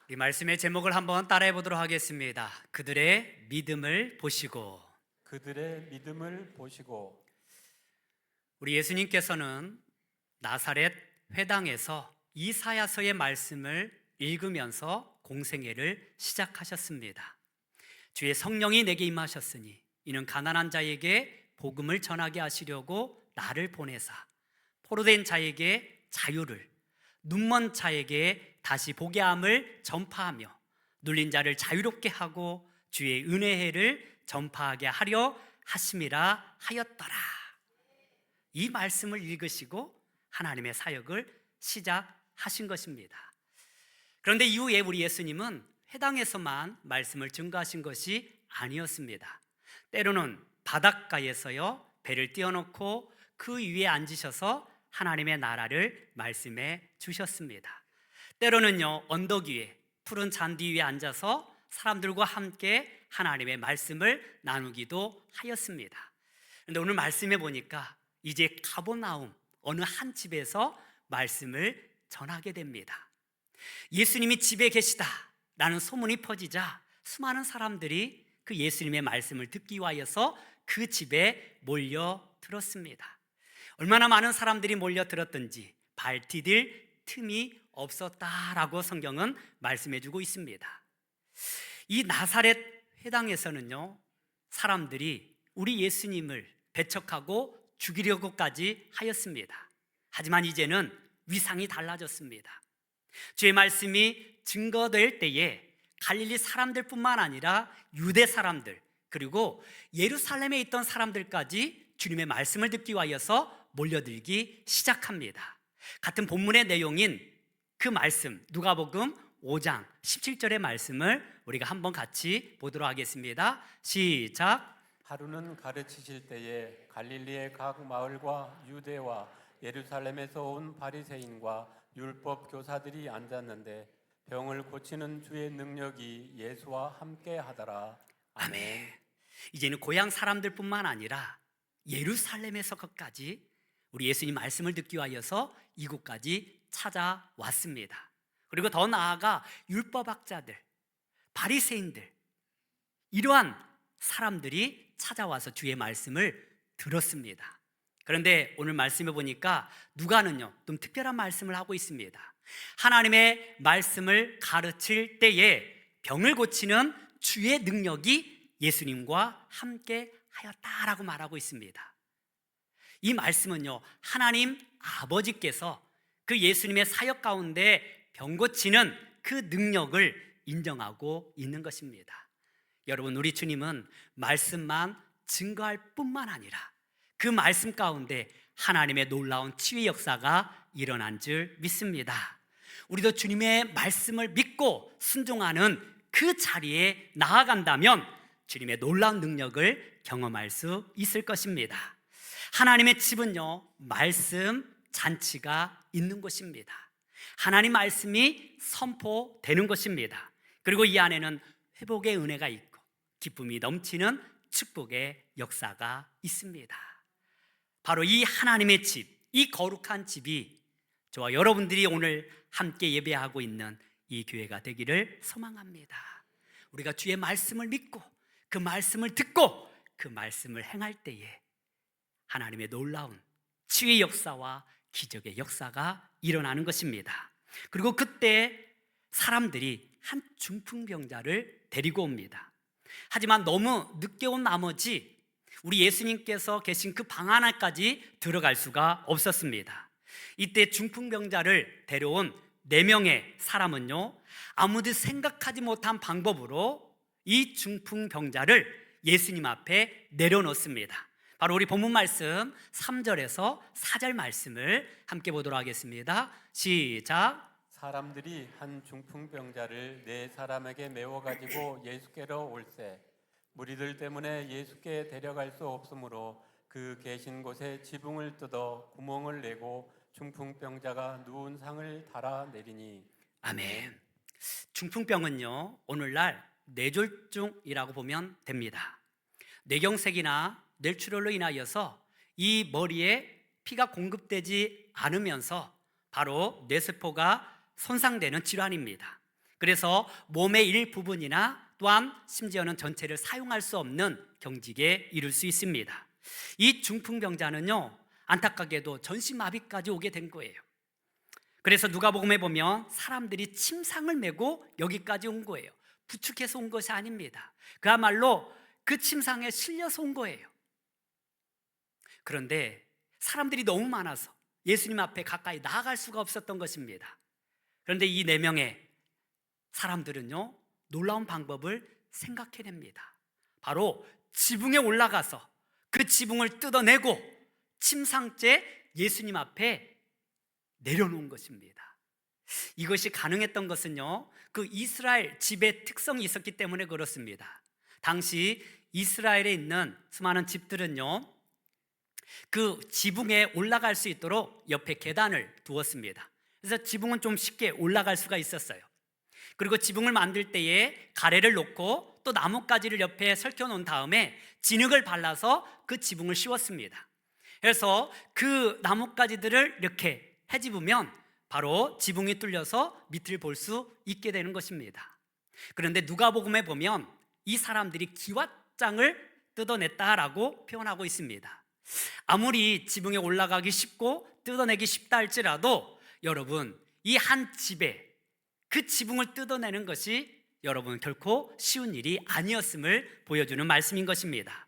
우리 말씀의 제목을 한번 따라해 보도록 하겠습니다. 그들의 믿음을 보시고. 그들의 믿음을 보시고. 우리 예수님께서는 나사렛 회당에서 이사야서의 말씀을 읽으면서 공생애를 시작하셨습니다. 주의 성령이 내게 임하셨으니 이는 가난한 자에게 복음을 전하게 하시려고 나를 보내사 포로된 자에게 자유를, 눈먼 자에게 다시 보게 함을 전파하며 눌린 자를 자유롭게 하고 주의 은혜를 전파하게 하려 하심이라 하였더라. 이 말씀을 읽으시고 하나님의 사역을 시작하신 것입니다. 그런데 이후에 우리 예수님은 회당에서만 말씀을 증거하신 것이 아니었습니다. 때로는 바닷가에서요 배를 띄워놓고 그 위에 앉으셔서 하나님의 나라를 말씀해 주셨습니다. 때로는요 언덕 위에 푸른 잔디 위에 앉아서 사람들과 함께 하나님의 말씀을 나누기도 하였습니다. 그런데 오늘 말씀해 보니까 이제 가버나움 어느 한 집에서 말씀을 전하게 됩니다. 예수님이 집에 계시다라는 소문이 퍼지자 수많은 사람들이 그 예수님의 말씀을 듣기 위하여서 그 집에 몰려들었습니다. 얼마나 많은 사람들이 몰려들었던지 발 디딜 틈이 없었다라고 성경은 말씀해주고 있습니다. 이 나사렛 회당에서는요 사람들이 우리 예수님을 배척하고 죽이려고까지 하였습니다. 하지만 이제는 위상이 달라졌습니다. 주의 말씀이 증거될 때에 갈릴리 사람들뿐만 아니라 유대 사람들 그리고 예루살렘에 있던 사람들까지 주님의 말씀을 듣기 위하여서 몰려들기 시작합니다. 같은 본문의 내용인 그 말씀 누가복음 5장 17절의 말씀을 우리가 한번 같이 보도록 하겠습니다. 시작. 하루는 가르치실 때에 갈릴리의 각 마을과 유대와 예루살렘에서 온 바리새인과 율법 교사들이 앉았는데 병을 고치는 주의 능력이 예수와 함께 하더라. 아멘. 이제는 고향 사람들뿐만 아니라 예루살렘에서까지 우리 예수님 말씀을 듣기 위하여서 이곳까지 찾아왔습니다. 그리고 더 나아가 율법학자들, 바리새인들 이러한 사람들이 찾아와서 주의 말씀을 들었습니다. 그런데 오늘 말씀해 보니까 누가는요 좀 특별한 말씀을 하고 있습니다. 하나님의 말씀을 가르칠 때에 병을 고치는 주의 능력이 예수님과 함께 하였다라고 말하고 있습니다. 이 말씀은요 하나님 아버지께서 그 예수님의 사역 가운데 병 고치는 그 능력을 인정하고 있는 것입니다. 여러분 우리 주님은 말씀만 증거할 뿐만 아니라 그 말씀 가운데 하나님의 놀라운 치유 역사가 일어난 줄 믿습니다. 우리도 주님의 말씀을 믿고 순종하는 그 자리에 나아간다면 주님의 놀라운 능력을 경험할 수 있을 것입니다. 하나님의 집은요 말씀 잔치가 있는 곳입니다. 하나님 말씀이 선포되는 것입니다. 그리고 이 안에는 회복의 은혜가 있고 기쁨이 넘치는 축복의 역사가 있습니다. 바로 이 하나님의 집, 이 거룩한 집이 저와 여러분들이 오늘 함께 예배하고 있는 이 교회가 되기를 소망합니다. 우리가 주의 말씀을 믿고 그 말씀을 듣고 그 말씀을 행할 때에 하나님의 놀라운 치유의 역사와 기적의 역사가 일어나는 것입니다. 그리고 그때 사람들이 한 중풍병자를 데리고 옵니다. 하지만 너무 늦게 온 나머지 우리 예수님께서 계신 그 방 안까지 들어갈 수가 없었습니다. 이때 중풍병자를 데려온 4명의 사람은요 아무도 생각하지 못한 방법으로 이 중풍병자를 예수님 앞에 내려놓습니다. 바로 우리 본문 말씀 3절에서 4절 말씀을 함께 보도록 하겠습니다. 시작. 사람들이 한 중풍병자를 4사람에게 메워 가지고 예수께로 올세 무리들 때문에 예수께 데려갈 수 없으므로 그 계신 곳에 지붕을 뜯어 구멍을 내고 중풍병자가 누운 상을 달아 내리니. 아멘. 중풍병은요 오늘날 뇌졸중이라고 보면 됩니다. 뇌경색이나 뇌출혈로 인하여서 이 머리에 피가 공급되지 않으면서 바로 뇌세포가 손상되는 질환입니다. 그래서 몸의 일부분이나 또한 심지어는 전체를 사용할 수 없는 경직에 이를 수 있습니다. 이 중풍병자는요, 안타깝게도 전신마비까지 오게 된 거예요. 그래서 누가복음에 보면 사람들이 침상을 메고 여기까지 온 거예요. 부축해서 온 것이 아닙니다. 그야말로 그 침상에 실려서 온 거예요. 그런데 사람들이 너무 많아서 예수님 앞에 가까이 나아갈 수가 없었던 것입니다. 그런데 이 4명의 사람들은요, 놀라운 방법을 생각해냅니다. 바로 지붕에 올라가서 그 지붕을 뜯어내고 침상째 예수님 앞에 내려놓은 것입니다. 이것이 가능했던 것은요, 그 이스라엘 집의 특성이 있었기 때문에 그렇습니다. 당시 이스라엘에 있는 수많은 집들은요, 그 지붕에 올라갈 수 있도록 옆에 계단을 두었습니다. 그래서 지붕은 좀 쉽게 올라갈 수가 있었어요. 그리고 지붕을 만들 때에 가래를 놓고 또 나뭇가지를 옆에 설켜 놓은 다음에 진흙을 발라서 그 지붕을 씌웠습니다. 그래서 그 나뭇가지들을 이렇게 헤집으면 바로 지붕이 뚫려서 밑을 볼 수 있게 되는 것입니다. 그런데 누가복음에 보면 이 사람들이 기왓장을 뜯어냈다라고 표현하고 있습니다. 아무리 지붕에 올라가기 쉽고 뜯어내기 쉽다 할지라도 여러분, 이 한 집에 그 지붕을 뜯어내는 것이 여러분 결코 쉬운 일이 아니었음을 보여주는 말씀인 것입니다.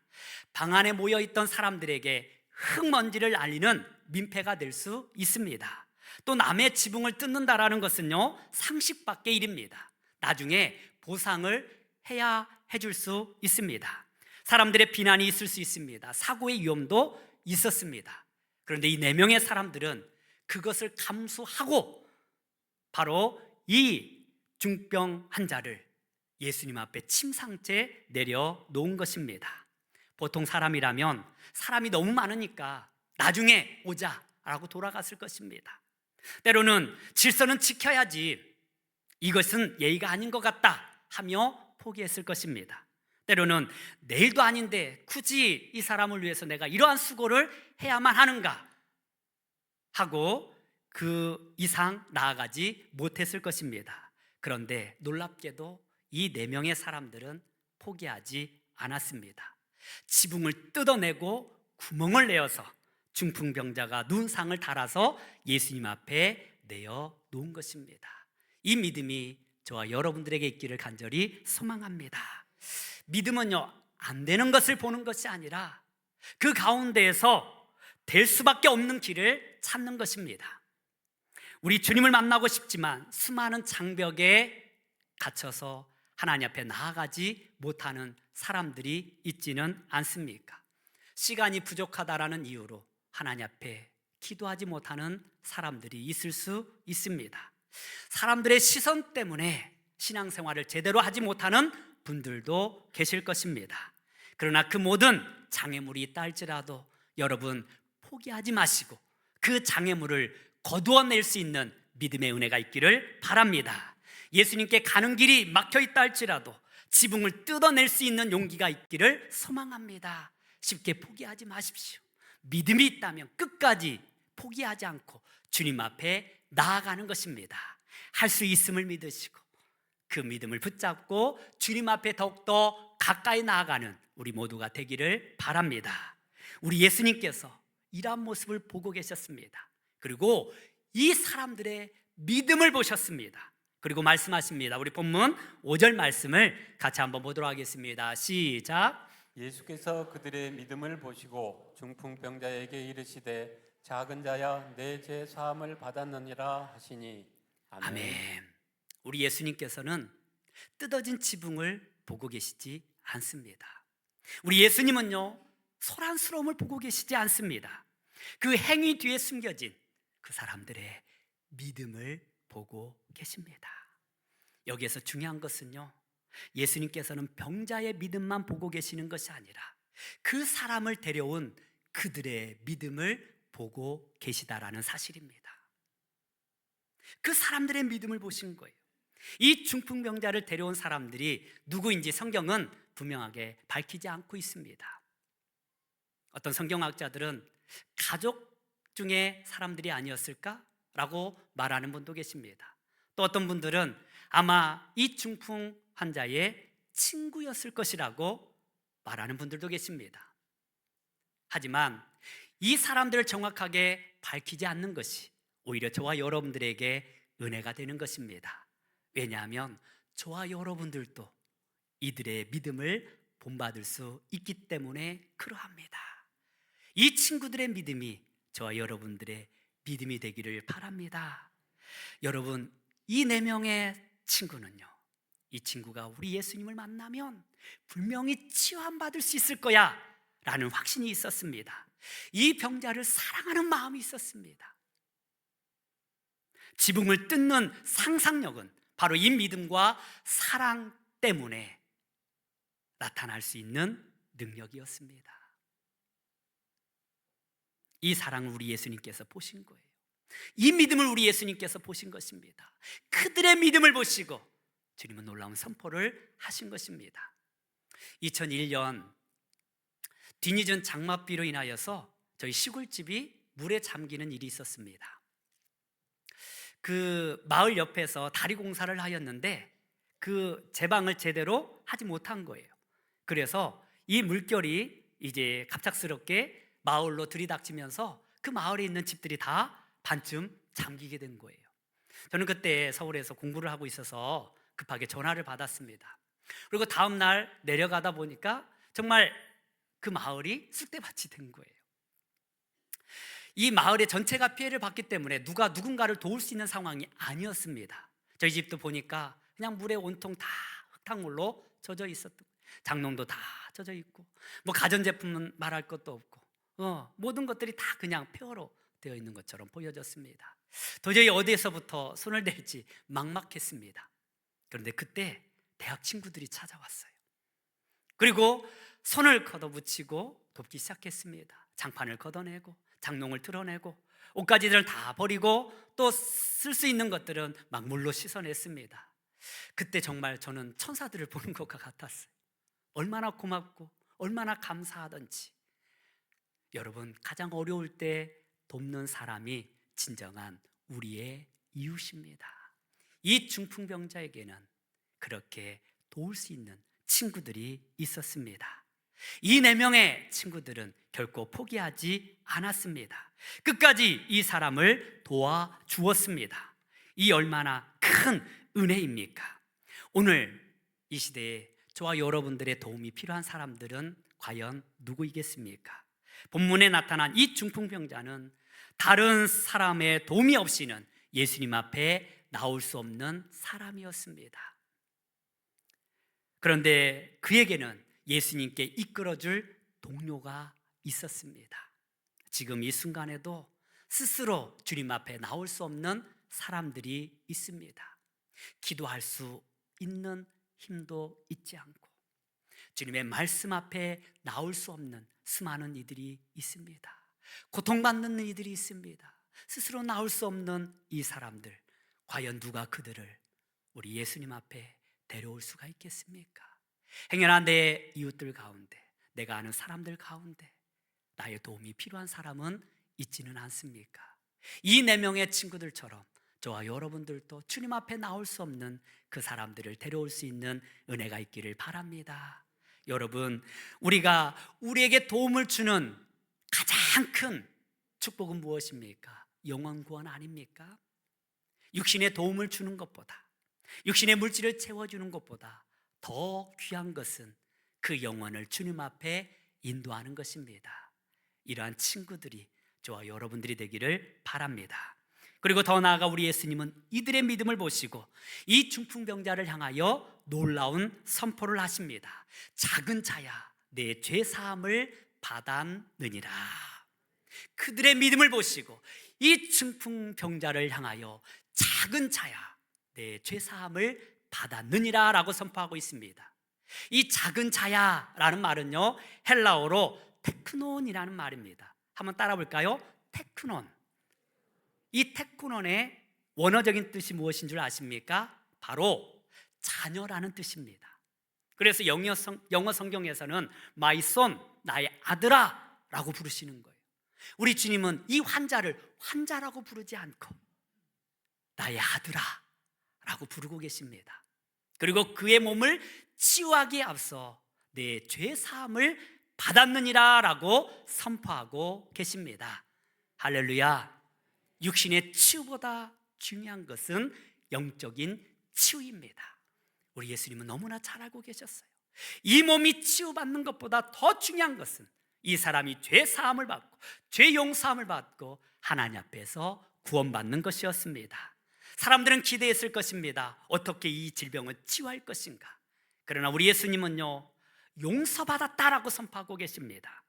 방 안에 모여있던 사람들에게 흙먼지를 알리는 민폐가 될 수 있습니다. 또 남의 지붕을 뜯는다라는 것은요, 상식 밖의 일입니다. 나중에 보상을 해야 해줄 수 있습니다. 사람들의 비난이 있을 수 있습니다. 사고의 위험도 있었습니다. 그런데 이 4명의 사람들은 그것을 감수하고 바로 이 중병 환자를 예수님 앞에 침상째 내려놓은 것입니다. 보통 사람이라면 사람이 너무 많으니까 나중에 오자라고 돌아갔을 것입니다. 때로는 질서는 지켜야지, 이것은 예의가 아닌 것 같다 하며 포기했을 것입니다. 때로는 내일도 아닌데 굳이 이 사람을 위해서 내가 이러한 수고를 해야만 하는가 하고 그 이상 나아가지 못했을 것입니다. 그런데 놀랍게도 이 4명의 사람들은 포기하지 않았습니다. 지붕을 뜯어내고 구멍을 내어서 중풍병자가 눈상을 달아서 예수님 앞에 내어 놓은 것입니다. 이 믿음이 저와 여러분들에게 있기를 간절히 소망합니다. 믿음은요, 안 되는 것을 보는 것이 아니라 그 가운데에서 될 수밖에 없는 길을 찾는 것입니다. 우리 주님을 만나고 싶지만 수많은 장벽에 갇혀서 하나님 앞에 나아가지 못하는 사람들이 있지는 않습니까? 시간이 부족하다라는 이유로 하나님 앞에 기도하지 못하는 사람들이 있을 수 있습니다. 사람들의 시선 때문에 신앙생활을 제대로 하지 못하는 분들도 계실 것입니다. 그러나 그 모든 장애물이 있다 할지라도 여러분 포기하지 마시고 그 장애물을 거두어낼 수 있는 믿음의 은혜가 있기를 바랍니다. 예수님께 가는 길이 막혀 있다 할지라도 지붕을 뜯어낼 수 있는 용기가 있기를 소망합니다. 쉽게 포기하지 마십시오. 믿음이 있다면 끝까지 포기하지 않고 주님 앞에 나아가는 것입니다. 할 수 있음을 믿으시고 그 믿음을 붙잡고 주님 앞에 더욱더 가까이 나아가는 우리 모두가 되기를 바랍니다. 우리 예수님께서 이러한 모습을 보고 계셨습니다. 그리고 이 사람들의 믿음을 보셨습니다. 그리고 말씀하십니다. 우리 본문 5절 말씀을 같이 한번 보도록 하겠습니다. 시작. 예수께서 그들의 믿음을 보시고 중풍병자에게 이르시되 작은 자야 내 죄 사함을 받았느니라 하시니 아멘. 아멘. 우리 예수님께서는 뜯어진 지붕을 보고 계시지 않습니다. 우리 예수님은요, 소란스러움을 보고 계시지 않습니다. 그 행위 뒤에 숨겨진 그 사람들의 믿음을 보고 계십니다. 여기에서 중요한 것은요, 예수님께서는 병자의 믿음만 보고 계시는 것이 아니라 그 사람을 데려온 그들의 믿음을 보고 계시다라는 사실입니다. 그 사람들의 믿음을 보신 거예요. 이 중풍병자를 데려온 사람들이 누구인지 성경은 분명하게 밝히지 않고 있습니다. 어떤 성경학자들은 가족 중에 사람들이 아니었을까라고 말하는 분도 계십니다. 또 어떤 분들은 아마 이 중풍 환자의 친구였을 것이라고 말하는 분들도 계십니다. 하지만 이 사람들을 정확하게 밝히지 않는 것이 오히려 저와 여러분들에게 은혜가 되는 것입니다. 왜냐하면 저와 여러분들도 이들의 믿음을 본받을 수 있기 때문에 그러합니다. 이 친구들의 믿음이 저와 여러분들의 믿음이 되기를 바랍니다. 여러분, 이 4명의 친구는요, 이 친구가 우리 예수님을 만나면 분명히 치유받을 수 있을 거야 라는 확신이 있었습니다. 이 병자를 사랑하는 마음이 있었습니다. 지붕을 뜯는 상상력은 바로 이 믿음과 사랑 때문에 나타날 수 있는 능력이었습니다. 이 사랑을 우리 예수님께서 보신 거예요. 이 믿음을 우리 예수님께서 보신 것입니다. 그들의 믿음을 보시고 주님은 놀라운 선포를 하신 것입니다. 2001년 뒤늦은 장맛비로 인하여서 저희 시골집이 물에 잠기는 일이 있었습니다. 그 마을 옆에서 다리 공사를 하였는데 그 제방을 제대로 하지 못한 거예요. 그래서 이 물결이 이제 갑작스럽게 마을로 들이닥치면서 그 마을에 있는 집들이 다 반쯤 잠기게 된 거예요. 저는 그때 서울에서 공부를 하고 있어서 급하게 전화를 받았습니다. 그리고 다음 날 내려가다 보니까 정말 그 마을이 쑥대밭이 된 거예요. 이 마을의 전체가 피해를 봤기 때문에 누가 누군가를 도울 수 있는 상황이 아니었습니다. 저희 집도 보니까 그냥 물에 온통 다 흙탕물로 젖어 있었던, 장롱도 다 젖어 있고, 뭐 가전제품은 말할 것도 없고, 모든 것들이 다 그냥 폐허로 되어 있는 것처럼 보여졌습니다. 도저히 어디에서부터 손을 댈지 막막했습니다. 그런데 그때 대학 친구들이 찾아왔어요. 그리고 손을 걷어붙이고 돕기 시작했습니다. 장판을 걷어내고 장롱을 틀어내고 옷가지들을 다 버리고 또 쓸 수 있는 것들은 막 물로 씻어냈습니다. 그때 정말 저는 천사들을 보는 것과 같았어요. 얼마나 고맙고 얼마나 감사하던지. 여러분, 가장 어려울 때 돕는 사람이 진정한 우리의 이웃입니다. 이 중풍병자에게는 그렇게 도울 수 있는 친구들이 있었습니다. 이 4명의 친구들은 결코 포기하지 않았습니다. 끝까지 이 사람을 도와주었습니다. 이 얼마나 큰 은혜입니까? 오늘 이 시대에 저와 여러분들의 도움이 필요한 사람들은 과연 누구이겠습니까? 본문에 나타난 이 중풍병자는 다른 사람의 도움이 없이는 예수님 앞에 나올 수 없는 사람이었습니다. 그런데 그에게는 예수님께 이끌어줄 동료가 있었습니다. 지금 이 순간에도 스스로 주님 앞에 나올 수 없는 사람들이 있습니다. 기도할 수 있는 힘도 있지 않고 주님의 말씀 앞에 나올 수 없는 수많은 이들이 있습니다. 고통받는 이들이 있습니다. 스스로 나올 수 없는 이 사람들, 과연 누가 그들을 우리 예수님 앞에 데려올 수가 있겠습니까? 행여나 내 이웃들 가운데, 내가 아는 사람들 가운데 나의 도움이 필요한 사람은 있지는 않습니까? 이 4명의 친구들처럼 저와 여러분들도 주님 앞에 나올 수 없는 그 사람들을 데려올 수 있는 은혜가 있기를 바랍니다. 여러분, 우리가 우리에게 도움을 주는 가장 큰 축복은 무엇입니까? 영원 구원 아닙니까? 육신의 도움을 주는 것보다, 육신의 물질을 채워주는 것보다 더 귀한 것은 그 영혼을 주님 앞에 인도하는 것입니다. 이러한 친구들이 저와 여러분들이 되기를 바랍니다. 그리고 더 나아가 우리 예수님은 이들의 믿음을 보시고 이 중풍병자를 향하여 놀라운 선포를 하십니다. 작은 자야, 내 죄 사함을 받았느니라. 그들의 믿음을 보시고 이 중풍병자를 향하여 작은 자야, 내 죄 사함을 받았느니라 라고 선포하고 있습니다. 이 작은 자야라는 말은요, 헬라어로 테크논이라는 말입니다. 한번 따라 볼까요? 테크논. 이 테크논의 원어적인 뜻이 무엇인 줄 아십니까? 바로 자녀라는 뜻입니다. 그래서 영어 성경에서는 My son, 나의 아들아 라고 부르시는 거예요. 우리 주님은 이 환자를 환자라고 부르지 않고 나의 아들아 라고 부르고 계십니다. 그리고 그의 몸을 치유하기에 앞서 내 죄 사함을 받았느니라 라고 선포하고 계십니다. 할렐루야. 육신의 치유보다 중요한 것은 영적인 치유입니다. 우리 예수님은 너무나 잘 알고 계셨어요. 이 몸이 치유받는 것보다 더 중요한 것은 이 사람이 죄 사함을 받고 죄 용서함을 받고 하나님 앞에서 구원받는 것이었습니다. 사람들은 기대했을 것입니다. 어떻게 이 질병을 치유할 것인가. 그러나 우리 예수님은요, 용서받았다라고 선포하고 계십니다.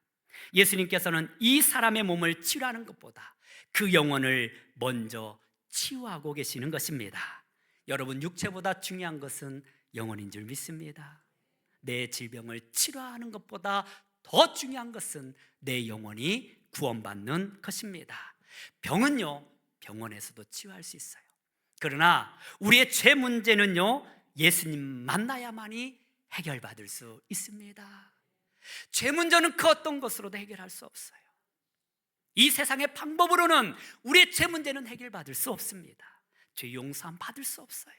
예수님께서는 이 사람의 몸을 치유하는 것보다 그 영혼을 먼저 치유하고 계시는 것입니다. 여러분, 육체보다 중요한 것은 영혼인 줄 믿습니다. 내 질병을 치료하는 것보다 더 중요한 것은 내 영혼이 구원받는 것입니다. 병은요, 병원에서도 치유할 수 있어요. 그러나 우리의 죄 문제는요, 예수님 만나야만이 해결받을 수 있습니다. 죄 문제는 그 어떤 것으로도 해결할 수 없어요. 이 세상의 방법으로는 우리의 죄 문제는 해결받을 수 없습니다. 죄 용서함 받을 수 없어요.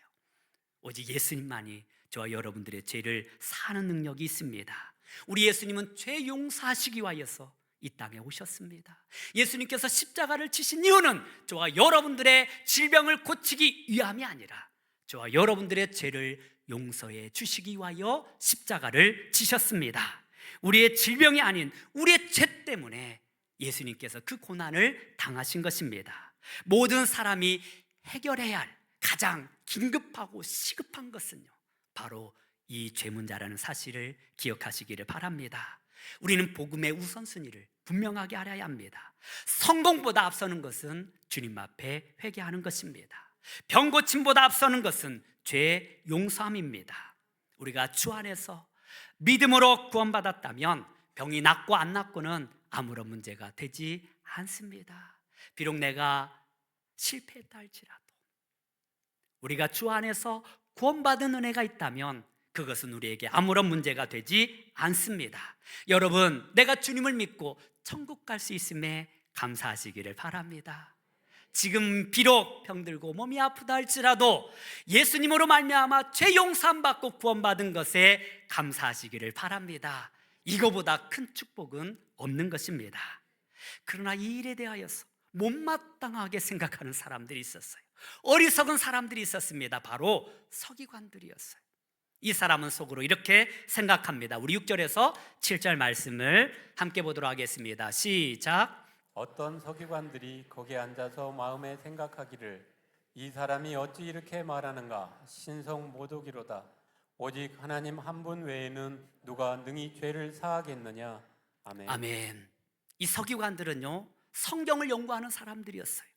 오직 예수님만이 저와 여러분들의 죄를 사는 능력이 있습니다. 우리 예수님은 죄 용서하시기 위하여서 이 땅에 오셨습니다. 예수님께서 십자가를 치신 이유는 저와 여러분들의 질병을 고치기 위함이 아니라 저와 여러분들의 죄를 용서해 주시기 위하여 십자가를 지셨습니다. 우리의 질병이 아닌 우리의 죄 때문에 예수님께서 그 고난을 당하신 것입니다. 모든 사람이 해결해야 할 가장 긴급하고 시급한 것은요, 바로 이 죄문자라는 사실을 기억하시기를 바랍니다. 우리는 복음의 우선순위를 분명하게 알아야 합니다. 성공보다 앞서는 것은 주님 앞에 회개하는 것입니다. 병 고침보다 앞서는 것은 죄 용서함입니다. 우리가 주 안에서 믿음으로 구원받았다면 병이 낫고 안 낫고는 아무런 문제가 되지 않습니다. 비록 내가 실패했다 할지라도 우리가 주 안에서 구원받은 은혜가 있다면 그것은 우리에게 아무런 문제가 되지 않습니다. 여러분, 내가 주님을 믿고 천국 갈 수 있음에 감사하시기를 바랍니다. 지금 비록 병들고 몸이 아프다 할지라도 예수님으로 말미암아 죄 용서함 받고 구원받은 것에 감사하시기를 바랍니다. 이거보다 큰 축복은 없는 것입니다. 그러나 이 일에 대하여서 못마땅하게 생각하는 사람들이 있었어요. 어리석은 사람들이 있었습니다. 바로 서기관들이었어요. 이 사람은 속으로 이렇게 생각합니다. 우리 6절에서 7절 말씀을 함께 보도록 하겠습니다. 시작. 어떤 서기관들이 거기에 앉아서 마음에 생각하기를 이 사람이 어찌 이렇게 말하는가. 신성 모독이로다. 오직 하나님 한 분 외에는 누가 능히 죄를 사하겠느냐. 아멘. 아멘. 이 서기관들은요, 성경을 연구하는 사람들이었어요.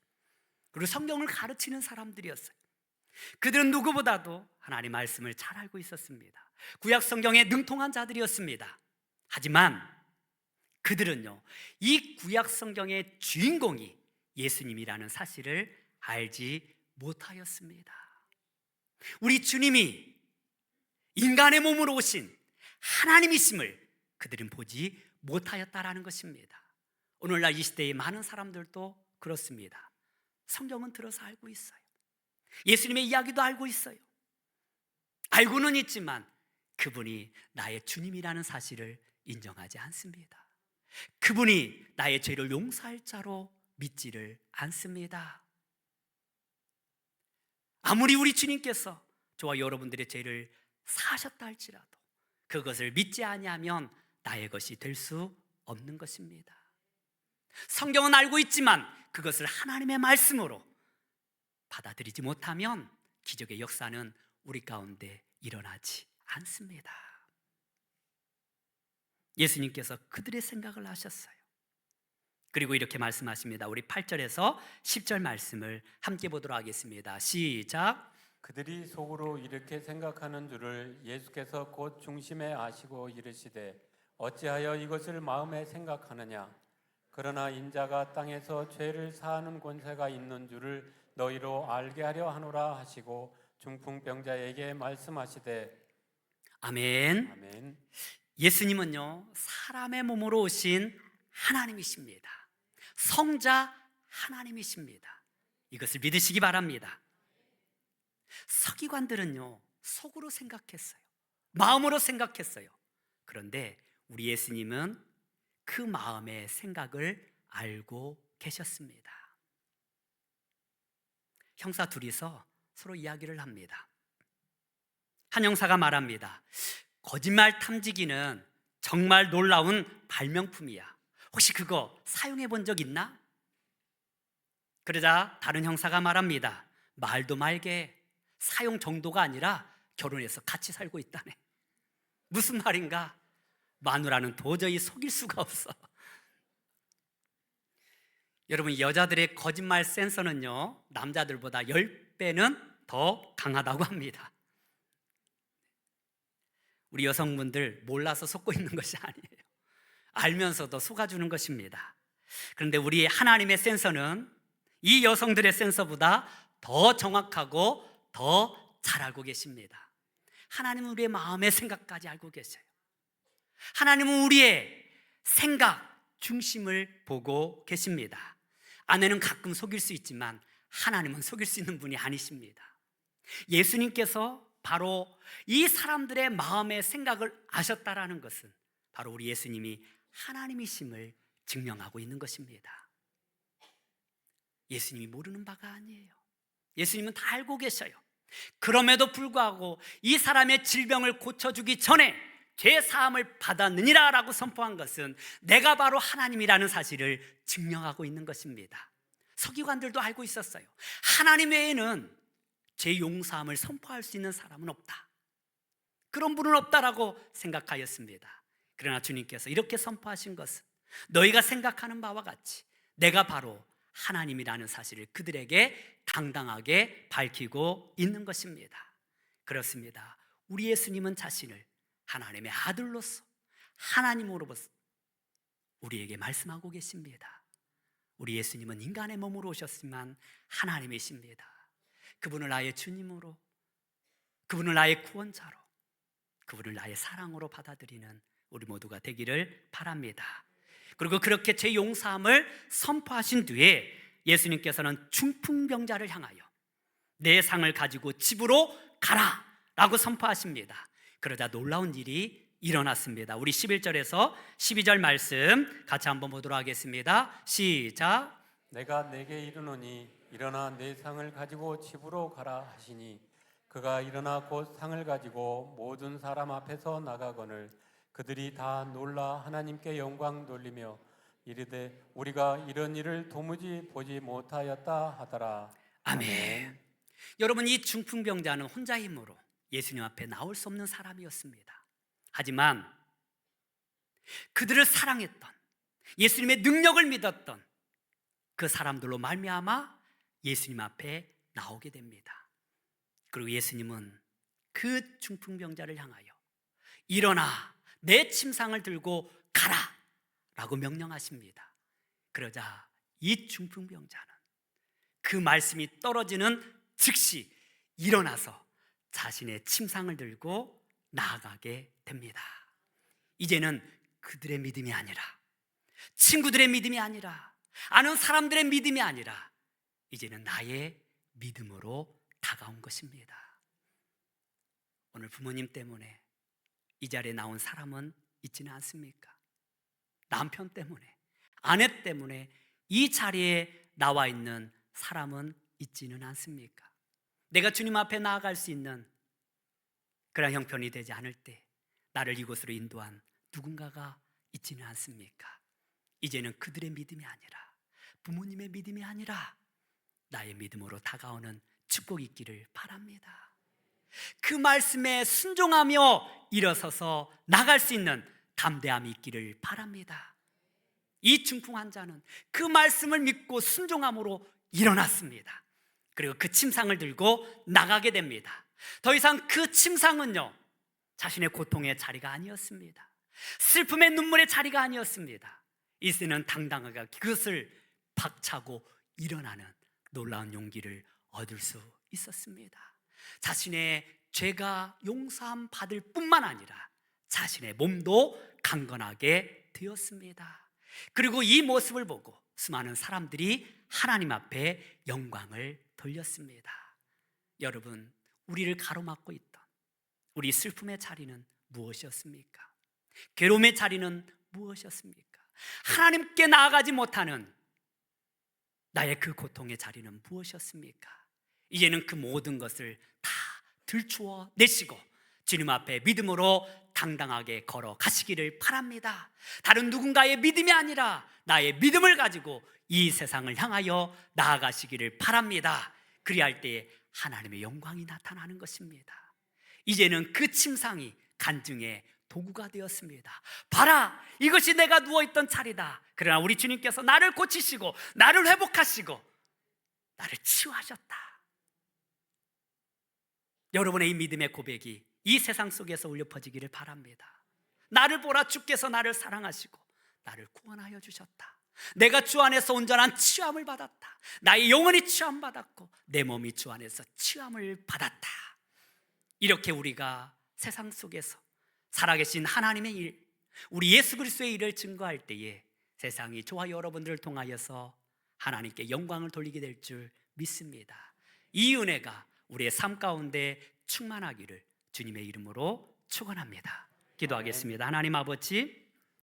그리고 성경을 가르치는 사람들이었어요. 그들은 누구보다도 하나님 말씀을 잘 알고 있었습니다. 구약 성경에 능통한 자들이었습니다. 하지만 그들은요, 이 구약 성경의 주인공이 예수님이라는 사실을 알지 못하였습니다. 우리 주님이 인간의 몸으로 오신 하나님이심을 그들은 보지 못하였다라는 것입니다. 오늘날 이 시대의 많은 사람들도 그렇습니다. 성경은 들어서 알고 있어요. 예수님의 이야기도 알고 있어요. 알고는 있지만 그분이 나의 주님이라는 사실을 인정하지 않습니다. 그분이 나의 죄를 용서할 자로 믿지를 않습니다. 아무리 우리 주님께서 저와 여러분들의 죄를 사하셨다 할지라도 그것을 믿지 아니하면 나의 것이 될 수 없는 것입니다. 성경은 알고 있지만 그것을 하나님의 말씀으로 받아들이지 못하면 기적의 역사는 우리 가운데 일어나지 않습니다. 예수님께서 그들의 생각을 하셨어요. 그리고 이렇게 말씀하십니다. 우리 8절에서 10절 말씀을 함께 보도록 하겠습니다. 시작. 그들이 속으로 이렇게 생각하는 줄을 예수께서 곧 중심에 아시고 이르시되 어찌하여 이것을 마음에 생각하느냐. 그러나 인자가 땅에서 죄를 사하는 권세가 있는 줄을 너희로 알게 하려 하노라 하시고 중풍병자에게 말씀하시되 아멘. 아멘. 예수님은요, 사람의 몸으로 오신 하나님이십니다. 성자 하나님이십니다. 이것을 믿으시기 바랍니다. 서기관들은요, 속으로 생각했어요. 마음으로 생각했어요. 그런데 우리 예수님은 그 마음의 생각을 알고 계셨습니다. 형사 둘이서 서로 이야기를 합니다. 한 형사가 말합니다. 거짓말 탐지기는 정말 놀라운 발명품이야. 혹시 그거 사용해 본 적 있나? 그러자 다른 형사가 말합니다. 말도 말게. 사용 정도가 아니라 결혼해서 같이 살고 있다네. 무슨 말인가? 마누라는 도저히 속일 수가 없어. 여러분, 여자들의 거짓말 센서는요, 남자들보다 10배는 더 강하다고 합니다. 우리 여성분들 몰라서 속고 있는 것이 아니에요. 알면서도 속아주는 것입니다. 그런데 우리 하나님의 센서는 이 여성들의 센서보다 더 정확하고 더 잘 알고 계십니다. 하나님은 우리의 마음의 생각까지 알고 계세요. 하나님은 우리의 생각 중심을 보고 계십니다. 아내는 가끔 속일 수 있지만 하나님은 속일 수 있는 분이 아니십니다. 예수님께서 바로 이 사람들의 마음의 생각을 아셨다라는 것은 바로 우리 예수님이 하나님이심을 증명하고 있는 것입니다. 예수님이 모르는 바가 아니에요. 예수님은 다 알고 계셔요. 그럼에도 불구하고 이 사람의 질병을 고쳐주기 전에 죄 사함을 받았느니라 라고 선포한 것은 내가 바로 하나님이라는 사실을 증명하고 있는 것입니다. 서기관들도 알고 있었어요. 하나님 외에는 죄 용서함을 선포할 수 있는 사람은 없다. 그런 분은 없다라고 생각하였습니다. 그러나 주님께서 이렇게 선포하신 것은 너희가 생각하는 바와 같이 내가 바로 하나님이라는 사실을 그들에게 당당하게 밝히고 있는 것입니다. 그렇습니다. 우리 예수님은 자신을 하나님의 아들로서 하나님으로서 우리에게 말씀하고 계십니다. 우리 예수님은 인간의 몸으로 오셨지만 하나님이십니다. 그분을 나의 주님으로, 그분을 나의 구원자로, 그분을 나의 사랑으로 받아들이는 우리 모두가 되기를 바랍니다. 그리고 그렇게 죄 용서함을 선포하신 뒤에 예수님께서는 중풍병자를 향하여 내 상을 가지고 집으로 가라 라고 선포하십니다. 그러자 놀라운 일이 일어났습니다. 우리 11절에서 12절 말씀 같이 한번 보도록 하겠습니다. 시작. 내가 내게 이르노니 일어나 내 상을 가지고 집으로 가라 하시니 그가 일어나 곧 상을 가지고 모든 사람 앞에서 나가거늘 그들이 다 놀라 하나님께 영광 돌리며 이르되 우리가 이런 일을 도무지 보지 못하였다 하더라. 아멘. 여러분, 이 중풍병자는 혼자 힘으로 예수님 앞에 나올 수 없는 사람이었습니다. 하지만 그들을 사랑했던, 예수님의 능력을 믿었던 그 사람들로 말미암아 예수님 앞에 나오게 됩니다. 그리고 예수님은 그 중풍병자를 향하여 일어나 내 침상을 들고 가라 라고 명령하십니다. 그러자 이 중풍병자는 그 말씀이 떨어지는 즉시 일어나서 자신의 침상을 들고 나아가게 됩니다. 이제는 그들의 믿음이 아니라, 친구들의 믿음이 아니라, 아는 사람들의 믿음이 아니라 이제는 나의 믿음으로 다가온 것입니다. 오늘 부모님 때문에 이 자리에 나온 사람은 있지는 않습니까? 남편 때문에, 아내 때문에 이 자리에 나와 있는 사람은 있지는 않습니까? 내가 주님 앞에 나아갈 수 있는 그런 형편이 되지 않을 때 나를 이곳으로 인도한 누군가가 있지는 않습니까? 이제는 그들의 믿음이 아니라, 부모님의 믿음이 아니라 나의 믿음으로 다가오는 축복이 있기를 바랍니다. 그 말씀에 순종하며 일어서서 나갈 수 있는 담대함이 있기를 바랍니다. 이 중풍 환자는 그 말씀을 믿고 순종함으로 일어났습니다. 그리고 그 침상을 들고 나가게 됩니다. 더 이상 그 침상은요, 자신의 고통의 자리가 아니었습니다. 슬픔의 눈물의 자리가 아니었습니다. 이제는 당당하게 그것을 박차고 일어나는 놀라운 용기를 얻을 수 있었습니다. 자신의 죄가 용서함 받을 뿐만 아니라 자신의 몸도 강건하게 되었습니다. 그리고 이 모습을 보고 수많은 사람들이 하나님 앞에 영광을 돌렸습니다. 여러분, 우리를 가로막고 있던 우리 슬픔의 자리는 무엇이었습니까? 괴로움의 자리는 무엇이었습니까? 하나님께 나아가지 못하는 나의 그 고통의 자리는 무엇이었습니까? 이제는 그 모든 것을 다 들추어 내시고 주님 앞에 믿음으로 당당하게 걸어가시기를 바랍니다. 다른 누군가의 믿음이 아니라 나의 믿음을 가지고 이 세상을 향하여 나아가시기를 바랍니다. 그리할 때에 하나님의 영광이 나타나는 것입니다. 이제는 그 침상이 간증의 도구가 되었습니다. 봐라, 이것이 내가 누워있던 자리다. 그러나 우리 주님께서 나를 고치시고 나를 회복하시고 나를 치유하셨다. 여러분의 이 믿음의 고백이 이 세상 속에서 울려 퍼지기를 바랍니다. 나를 보라, 주께서 나를 사랑하시고 나를 구원하여 주셨다. 내가 주 안에서 온전한 치유함을 받았다. 나의 영혼이 치유함 받았고 내 몸이 주 안에서 치유함을 받았다. 이렇게 우리가 세상 속에서 살아계신 하나님의 일, 우리 예수 그리스도의 일을 증거할 때에 세상이 저와 여러분들을 통하여서 하나님께 영광을 돌리게 될 줄 믿습니다. 이 은혜가 우리의 삶 가운데 충만하기를 주님의 이름으로 축원합니다. 기도하겠습니다. 하나님 아버지,